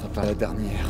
sera pas la dernière.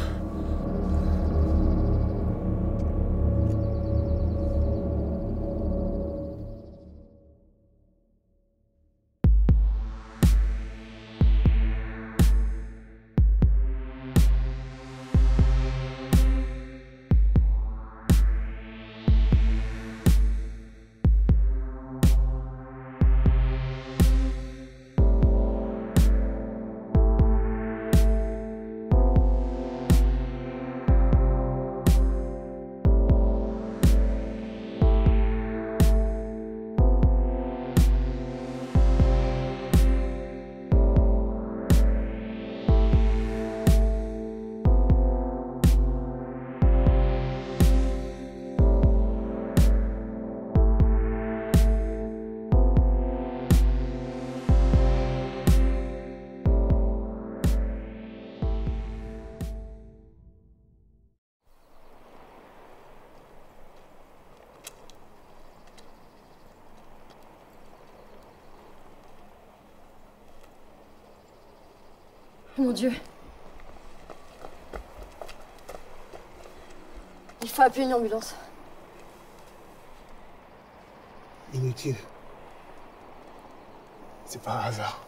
Mon Dieu. Il faut appeler une ambulance. Inutile. C'est pas un hasard.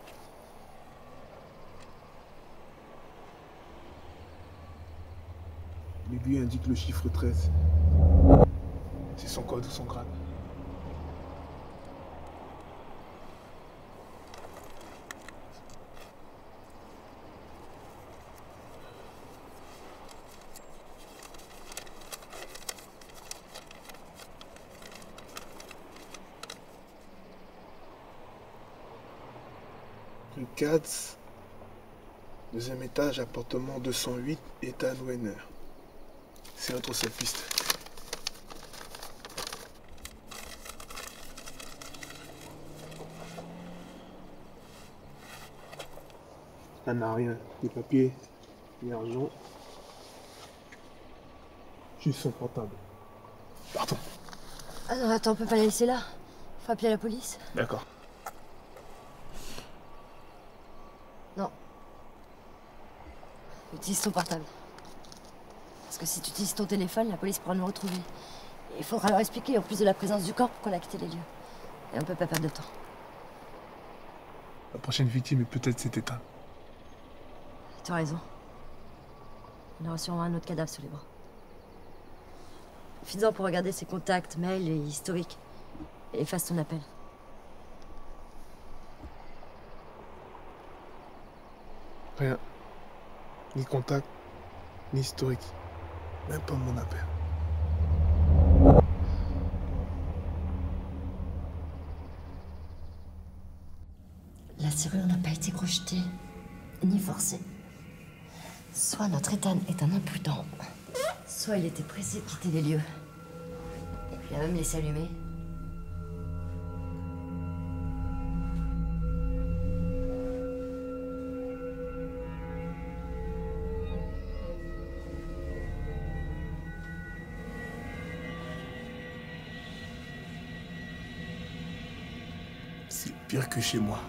L'aiguille indique le chiffre 13. C'est son code ou son grade. Rue Katz, deuxième étage, appartement 208, Ethan Wenner. C'est notre seule piste. Elle n'a rien, ni papier, ni argent. Juste son portable. Pardon. Ah non, attends, on peut pas la laisser là. Faut appeler la police. D'accord. Non. Utilise ton portable. Parce que si tu utilises ton téléphone, la police pourra nous retrouver. Et il faudra leur expliquer, en plus de la présence du corps, qu'on a quitté les lieux. Et on peut pas perdre de temps. La prochaine victime est peut-être cet état. Tu as raison. On aura sûrement un autre cadavre sous les bras. Finis-en pour regarder ses contacts, mails et historiques. Et efface ton appel. Rien. Ni contact, ni historique. Même pas mon appel. La serrure n'a pas été crochetée, ni forcée. Soit notre Ethan est un imprudent, soit il était pressé de quitter les lieux. Il a même laissé allumer. C'est pire que chez moi.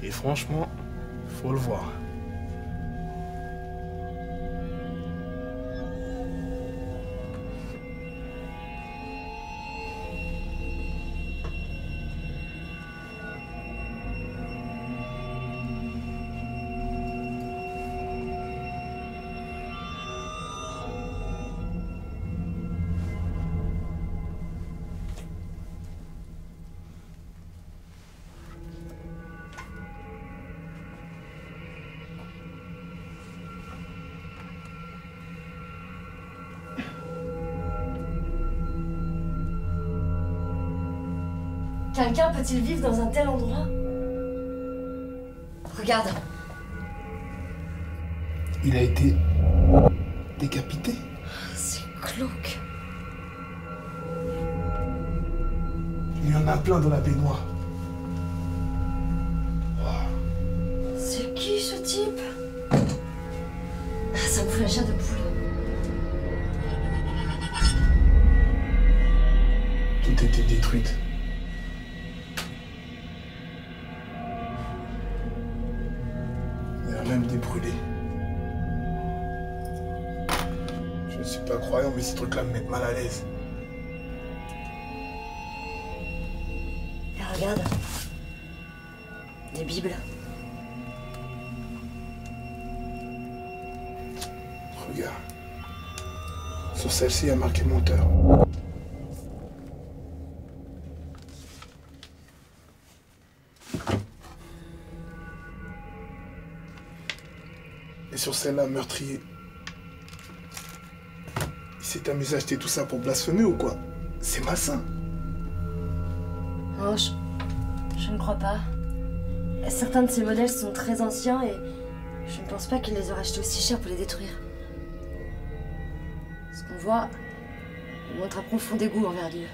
Et franchement, faut le voir. Quelqu'un peut-il vivre dans un tel endroit? Regarde. Il a été décapité. C'est glauque. Il y en a plein dans la baignoire. C'est qui ce type? Ça me fout la chair de poule. Tout était détruite. Il y a même des brûlés. Je ne suis pas croyant, mais ces trucs-là me mettent mal à l'aise. Et regarde. Des bibles. Regarde. Sur celle-ci, il y a marqué menteur. Et sur celle-là, meurtrier. Il s'est amusé à acheter tout ça pour blasphémer ou quoi? C'est malsain. Non, je ne crois pas. Certains de ces modèles sont très anciens et je ne pense pas qu'il les aurait achetés aussi cher pour les détruire. Ce qu'on voit montre un profond dégoût envers Dieu.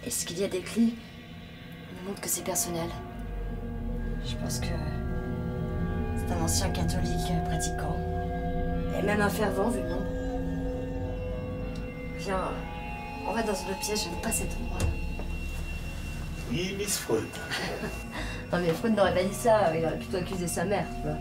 Et ce qu'il y a décrit nous montre que c'est personnel. Je pense que c'est un ancien catholique pratiquant. Et même un fervent vu le nombre. Viens, on va dans une autre pièce, j'aime pas cet endroit-là. Oui, Miss Freud. Non mais Freud n'aurait pas dit ça, il aurait plutôt accusé sa mère, tu vois.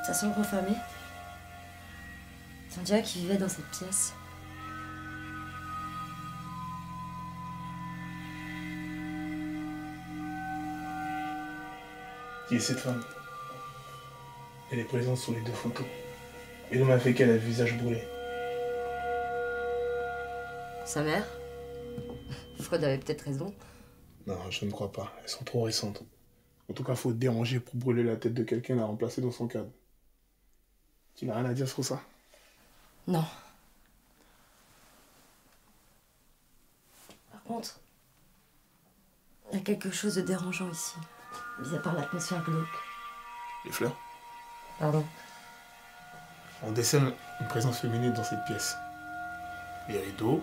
Ça semble refermé. On dirait qu'il vivait dans cette pièce. Qui est cette femme? Elle est présente sur les deux photos. Et l'homme a fait qu'elle a le visage brûlé. Sa mère? Freud avait peut-être raison. Non, je ne crois pas. Elles sont trop récentes. En tout cas, faut te déranger pour brûler la tête de quelqu'un et la remplacer dans son cadre. Tu n'as rien à dire sur ça? Non. Par contre, il y a quelque chose de dérangeant ici. Mis à part l'atmosphère glauque. Les fleurs? Pardon. On décèle une présence féminine dans cette pièce. Les rideaux,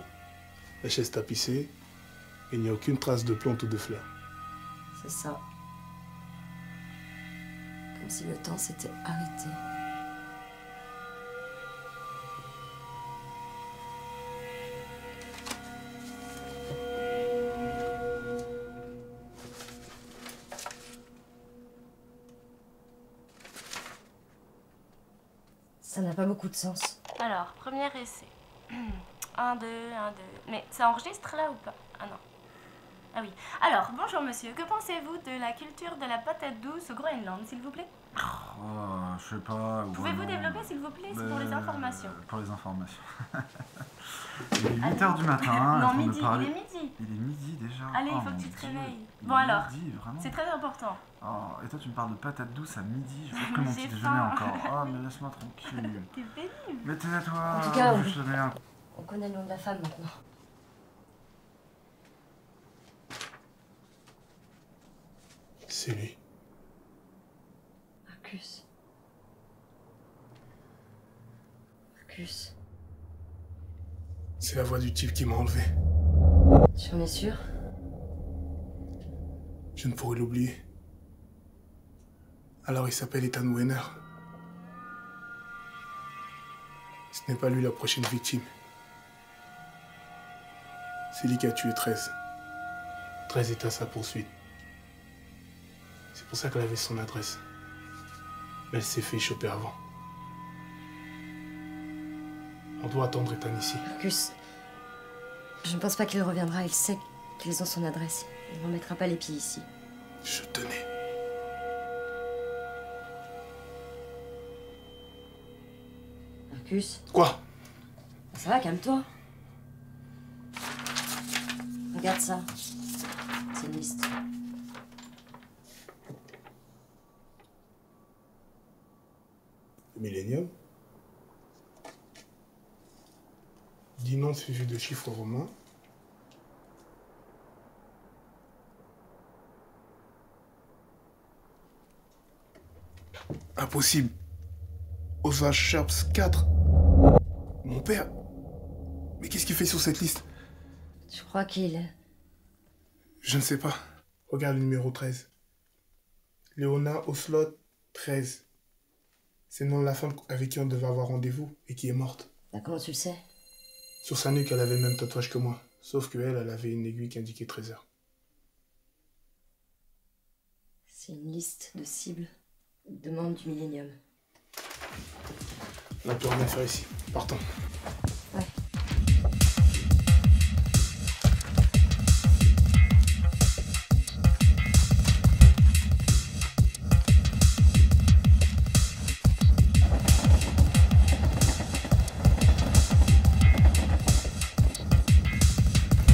la chaise tapissée, et il n'y a aucune trace de plantes ou de fleurs. C'est ça. Comme si le temps s'était arrêté. Ça n'a pas beaucoup de sens. Alors, premier essai. 1, 2, 1, 2. Mais ça enregistre là ou pas? Ah non. Ah oui. Alors, bonjour monsieur. Que pensez-vous de la culture de la patate douce au Groenland, s'il vous plaît? Oh, je sais pas. Pouvez-vous développer, s'il vous plaît? C'est pour les informations. Pour les informations. Il est 8h du matin. Non, on midi. me parler... Il est midi. Il est midi déjà. Allez, oh, il faut que tu mon te Dieu. réveilles. Il Bon est alors, midi, vraiment. c'est très important. Oh, et toi, tu me parles de patates douces à midi. Je fais que mon J'ai petit faim. déjeuner encore. Oh, mais laisse-moi tranquille. T'es pénible. Mais tais-toi. En tout cas, je te mets un... on connaît le nom de la femme maintenant. C'est lui. Marcus. Marcus. C'est la voix du type qui m'a enlevé. Tu en es sûr? Je ne pourrais l'oublier. Alors il s'appelle Ethan Weiner. Ce n'est pas lui la prochaine victime. C'est lui qui a tué 13. 13 est à sa poursuite. C'est pour ça qu'elle avait son adresse. Mais elle s'est fait choper avant. On doit attendre Ethan ici. Marcus, je ne pense pas qu'il reviendra. Il sait qu'ils ont son adresse. Il ne remettra pas les pieds ici. Je tenais. Marcus, Quoi? ça va, calme-toi. Regarde ça. C'est une liste. Millennium. 10 noms suivis de chiffres romains. Impossible. Oswald Sharps 4. Mon père. Mais qu'est-ce qu'il fait sur cette liste? Tu crois qu'il... Je ne sais pas. Regarde le numéro 13. Léona Oslot 13. C'est le nom de la femme avec qui on devait avoir rendez-vous et qui est morte. Bah, comment tu le sais? Sur sa nuque, elle avait le même tatouage que moi. Sauf qu'elle, elle avait une aiguille qui indiquait 13 heures. C'est une liste de cibles, de membres du Millennium. On n'a plus rien à faire ici. Partons. Ouais.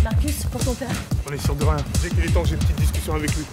Marcus, pour ton père. On est sûr de rien. Dès qu'il est temps, j'ai une petite discussion avec lui.